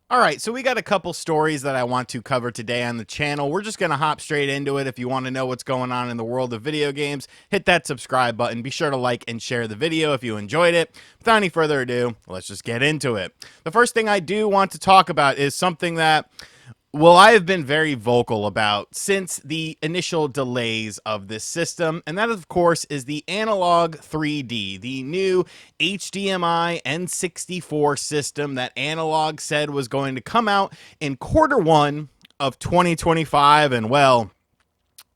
All right, so we got a couple stories that I want to cover today on the channel. We're just going to hop straight into it. If you want to know what's going on in the world of video games, hit that subscribe button. Be sure to like and share the video if you enjoyed it. Without any further ado, let's just get into it. The first thing I do want to talk about is something that I have been very vocal about since the initial delays of this system, and that, of course, is the Analog 3D, the new HDMI N64 system that Analog said was going to come out in Q1 of 2025, and well,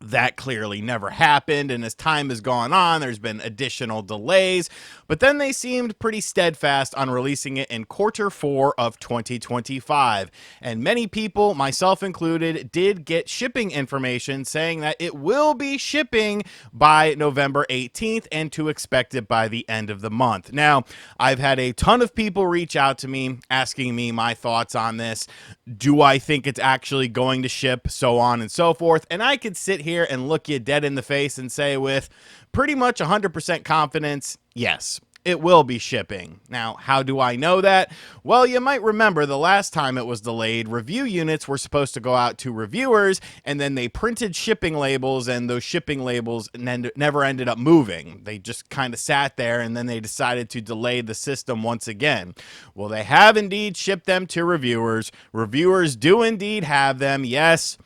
that clearly never happened, and as time has gone on, there's been additional delays, but then they seemed pretty steadfast on releasing it in Q4 of 2025, and many people, myself included, did get shipping information saying that it will be shipping by November 18th and to expect it by the end of the month. Now, I've had a ton of people reach out to me asking me my thoughts on this. Do I think it's actually going to ship, so on and so forth, and I could sit here and look you dead in the face and say with pretty much 100% confidence, yes, it will be shipping. Now, how do I know that? Well, you might remember the last time it was delayed, review units were supposed to go out to reviewers, and then they printed shipping labels, and those shipping labels never ended up moving. They just kind of sat there, and then they decided to delay the system once again. Well, they have indeed shipped them to reviewers. Reviewers do indeed have them, yes.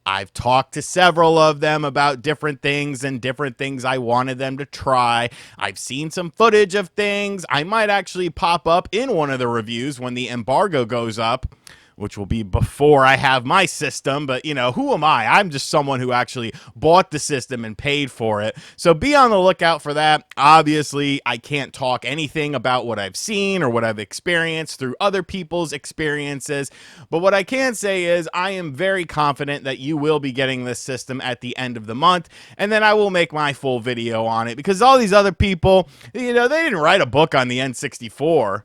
I've talked to several of them about different things and different things I wanted them to try. I've seen some footage of things. I might actually pop up in one of the reviews when the embargo goes up, which will be before I have my system, but you know, who am I? I'm just someone who actually bought the system and paid for it. So be on the lookout for that. Obviously, I can't talk anything about what I've seen or what I've experienced through other people's experiences, but what I can say is I am very confident that you will be getting this system at the end of the month, and then I will make my full video on it, because all these other people, you know, they didn't write a book on the N64.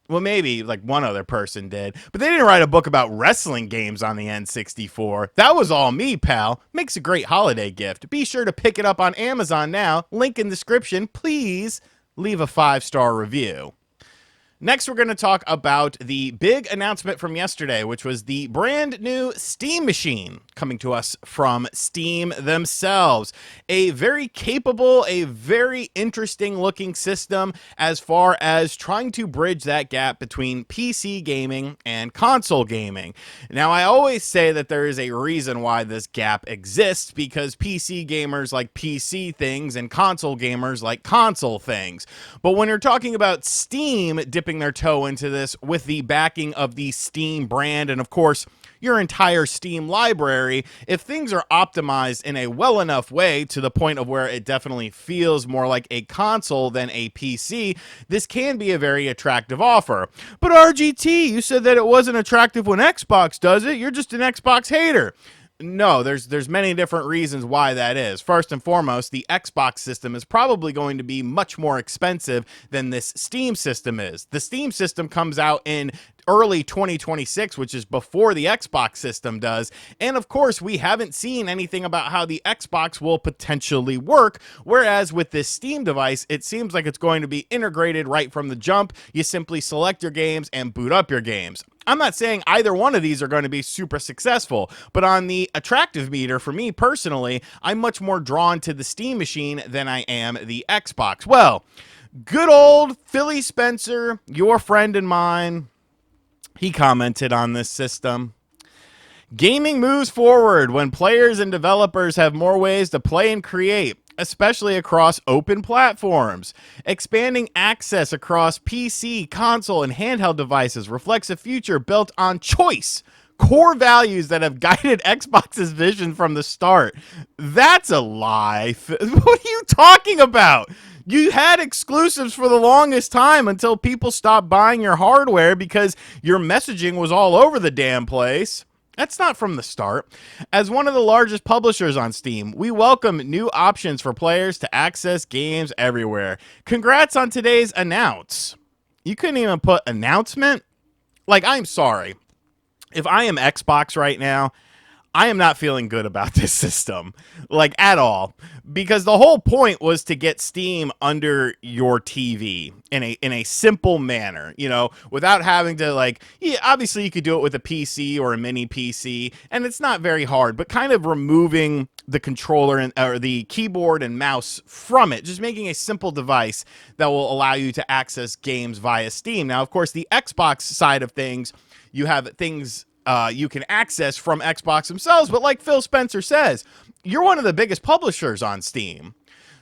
Well, maybe like one other person did, but they didn't write a book about wrestling games on the N64. That was all me, pal. Makes a great holiday gift. Be sure to pick it up on Amazon now. Link in description. Please leave a 5-star review. Next, we're going to talk about the big announcement from yesterday, which was the brand new Steam Machine coming to us from Steam themselves. A very capable, a very interesting looking system as far as trying to bridge that gap between PC gaming and console gaming. Now, I always say that there is a reason why this gap exists, because PC gamers like PC things and console gamers like console things. But when you're talking about Steam dipping their toe into this with the backing of the Steam brand and, of course, your entire Steam library, if things are optimized in a well enough way to the point of where it definitely feels more like a console than a PC, this can be a very attractive offer. But RGT, you said that it wasn't attractive when Xbox does it. You're just an Xbox hater. No, there's many different reasons why that is. First and foremost, the Xbox system is probably going to be much more expensive than this Steam system is. The Steam system comes out in early 2026, which is before the Xbox system does. And of course, we haven't seen anything about how the Xbox will potentially work. Whereas with this Steam device, it seems like it's going to be integrated right from the jump. You simply select your games and boot up your games. I'm not saying either one of these are going to be super successful, but on the attractive meter, for me personally, I'm much more drawn to the Steam machine than I am the Xbox. Well, good old Philly Spencer, your friend and mine, he commented on this system. Gaming moves forward when players and developers have more ways to play and create, especially across open platforms. Expanding access across PC, console, and handheld devices reflects a future built on choice, core values that have guided Xbox's vision from the start. That's a lie. What are you talking about? You had exclusives for the longest time until people stopped buying your hardware because your messaging was all over the damn place. That's not from the start. As one of the largest publishers on Steam, we welcome new options for players to access games everywhere. Congrats on today's announce. You couldn't even put announcement? Like, I'm sorry. If I am Xbox right now, I am not feeling good about this system, like at all, because the whole point was to get Steam under your TV in a simple manner, you know, without having to like, yeah, obviously you could do it with a PC or a mini PC, and it's not very hard, but kind of removing the controller and or the keyboard and mouse from it, just making a simple device that will allow you to access games via Steam. Now, of course, the Xbox side of things, you have things you can access from Xbox themselves. But like Phil Spencer says, you're one of the biggest publishers on Steam.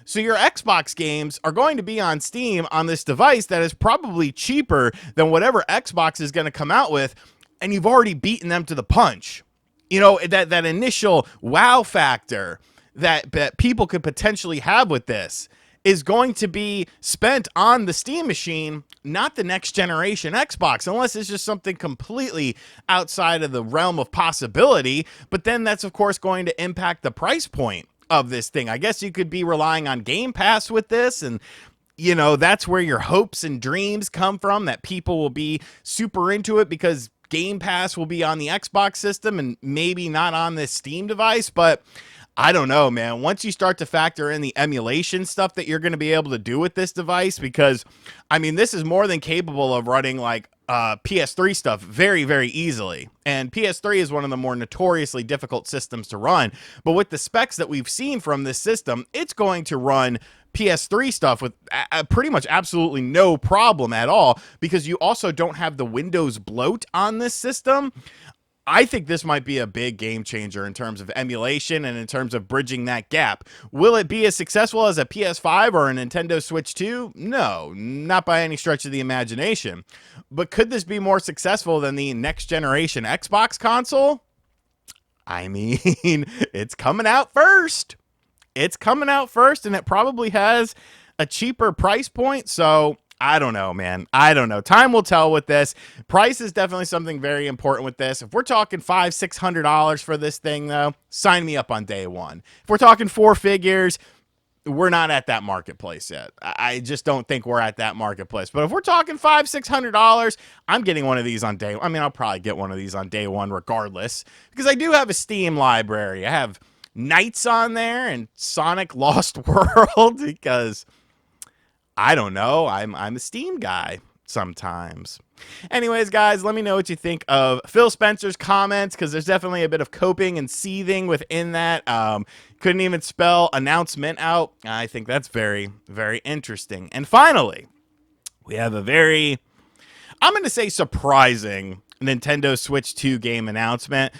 So your Xbox games are going to be on Steam on this device that is probably cheaper than whatever Xbox is going to come out with. And you've already beaten them to the punch. You know, that initial wow factor that people could potentially have with this is going to be spent on the Steam machine, not the next generation Xbox, unless it's just something completely outside of the realm of possibility. But then that's, of course, going to impact the price point of this thing. I guess you could be relying on Game Pass with this, and you know, that's where your hopes and dreams come from, that people will be super into it because Game Pass will be on the Xbox system and maybe not on this Steam device. But I don't know, man. Once you start to factor in the emulation stuff that you're going to be able to do with this device, because, I mean, this is more than capable of running like PS3 stuff very, very easily. And PS3 is one of the more notoriously difficult systems to run. But with the specs that we've seen from this system, it's going to run PS3 stuff with pretty much absolutely no problem at all, because you also don't have the Windows bloat on this system. I think this might be a big game changer in terms of emulation and in terms of bridging that gap. Will it be as successful as a PS5 or a Nintendo Switch 2? No, not by any stretch of the imagination. But could this be more successful than the next generation Xbox console? I mean, it's coming out first. It's coming out first, and it probably has a cheaper price point, so I don't know, man. I don't know. Time will tell with this. Price is definitely something very important with this. If we're talking $500-$600 for this thing, though, sign me up on day one. If we're talking four figures, we're not at that marketplace yet. I just don't think we're at that marketplace. But if we're talking $500-$600, I'm getting one of these on day one. I mean, I'll probably get one of these on day one regardless, because I do have a Steam library. I have Knights on there and Sonic Lost World because I don't know. I'm a Steam guy sometimes. Anyways, guys, let me know what you think of Phil Spencer's comments, because there's definitely a bit of coping and seething within that. Couldn't even spell announcement out. I think that's very, very interesting. And finally, we have a very, I'm going to say surprising Nintendo Switch 2 game announcement,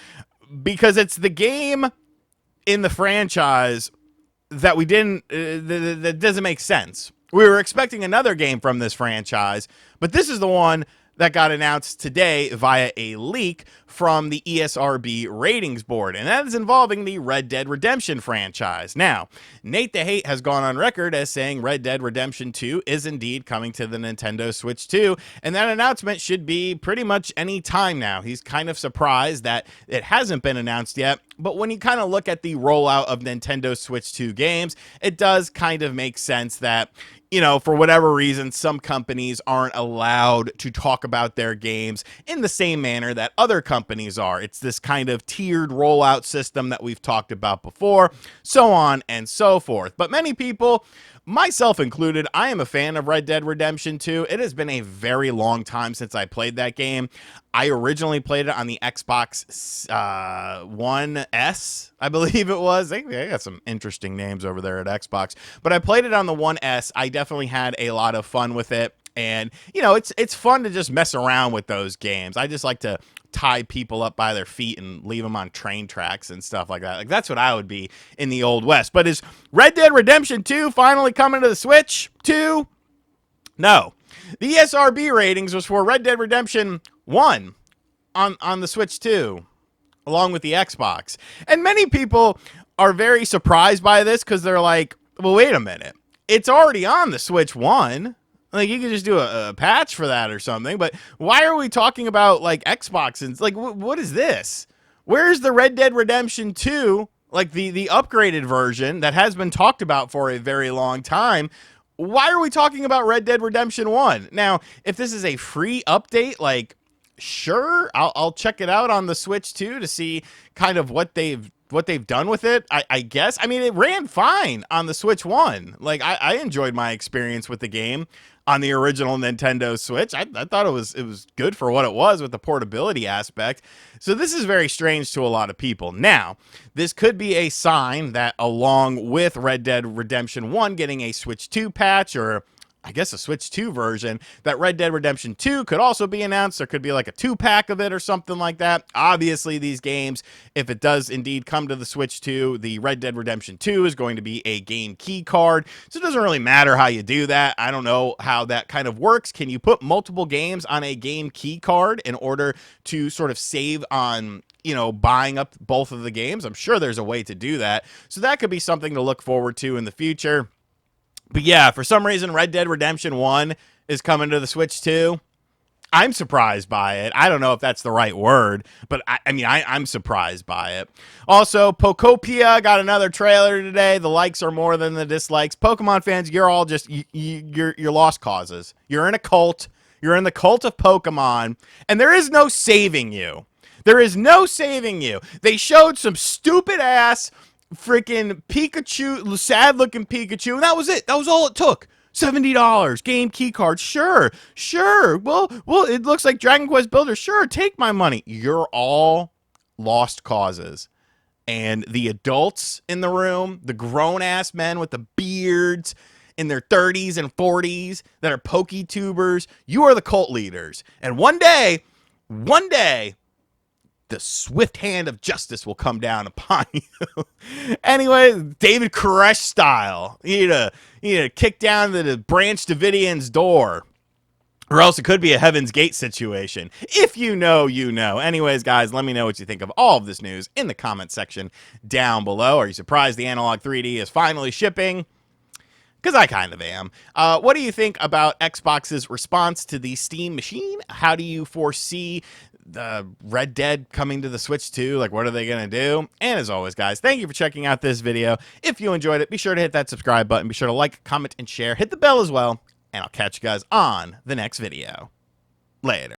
because it's the game in the franchise that we didn't, that doesn't make sense. We were expecting another game from this franchise, but this is the one that got announced today via a leak from the ESRB ratings board, and that is involving the Red Dead Redemption franchise. Now, Nate the Hate has gone on record as saying Red Dead Redemption 2 is indeed coming to the Nintendo Switch 2, and that announcement should be pretty much any time now. He's kind of surprised that it hasn't been announced yet, but when you kind of look at the rollout of Nintendo Switch 2 games, it does kind of make sense that, you know, for whatever reason, some companies aren't allowed to talk about their games in the same manner that other companies are. It's this kind of tiered rollout system that we've talked about before, so on and so forth. But many people, myself included, I am a fan of Red Dead Redemption 2. It has been a very long time since I played that game. I originally played it on the Xbox One S, I believe it was. They got some interesting names over there at Xbox. But I played it on the One S. I definitely had a lot of fun with it. And, you know, it's fun to just mess around with those games. I just like to tie people up by their feet and leave them on train tracks and stuff like that. Like, that's what I would be in the Old West. But is Red Dead Redemption 2 finally coming to the Switch 2? No. The ESRB ratings was for Red Dead Redemption 1 on the Switch 2, along with the Xbox. And many people are very surprised by this, because they're like, well, wait a minute. It's already on the Switch 1. Like, you could just do a patch for that or something. But why are we talking about, like, Xbox? And, like, what is this? Where's the Red Dead Redemption 2, like, the upgraded version that has been talked about for a very long time? Why are we talking about Red Dead Redemption 1? Now, if this is a free update, like Sure, I'll check it out on the Switch too to see kind of what they've done with it. I guess. I mean, it ran fine on the Switch One. Like I enjoyed my experience with the game on the original Nintendo Switch. I thought it was good for what it was with the portability aspect. So this is very strange to a lot of people. Now, this could be a sign that along with Red Dead Redemption 1 getting a Switch 2 patch, or I guess a Switch 2 version, that Red Dead Redemption 2 could also be announced. There could be like a 2-pack of it or something like that. Obviously, these games, if it does indeed come to the Switch 2, the Red Dead Redemption 2 is going to be a game key card. So it doesn't really matter how you do that. I don't know how that kind of works. Can you put multiple games on a game key card in order to sort of save on, you know, buying up both of the games? I'm sure there's a way to do that. So that could be something to look forward to in the future. But yeah, for some reason, Red Dead Redemption 1 is coming to the Switch 2. I'm surprised by it. I don't know if that's the right word, but I'm surprised by it. Also, Pokopia got another trailer today. The likes are more than the dislikes. Pokemon fans, you're all just, you're lost causes. You're in a cult. You're in the cult of Pokemon, and there is no saving you. There is no saving you. They showed some stupid ass freaking Pikachu, sad looking Pikachu, and that was it. That was all it took. $70 game key card. Sure. Well, it looks like Dragon Quest Builder. Sure, take my money. You're all lost causes. And the adults in the room, the grown ass men with the beards in their 30s and 40s that are PokeTubers, you are the cult leaders. And one day, the swift hand of justice will come down upon you. Anyway, David Koresh style. You need to kick down the Branch Davidian's door. Or else it could be a Heaven's Gate situation. If you know, you know. Anyways, guys, let me know what you think of all of this news in the comment section down below. Are you surprised the Analog 3D is finally shipping? Because I kind of am. What do you think about Xbox's response to the Steam machine? How do you foresee the Red Dead coming to the Switch 2? Like, what are they going to do? And as always, guys, thank you for checking out this video. If you enjoyed it, be sure to hit that subscribe button. Be sure to like, comment, and share. Hit the bell as well. And I'll catch you guys on the next video. Later.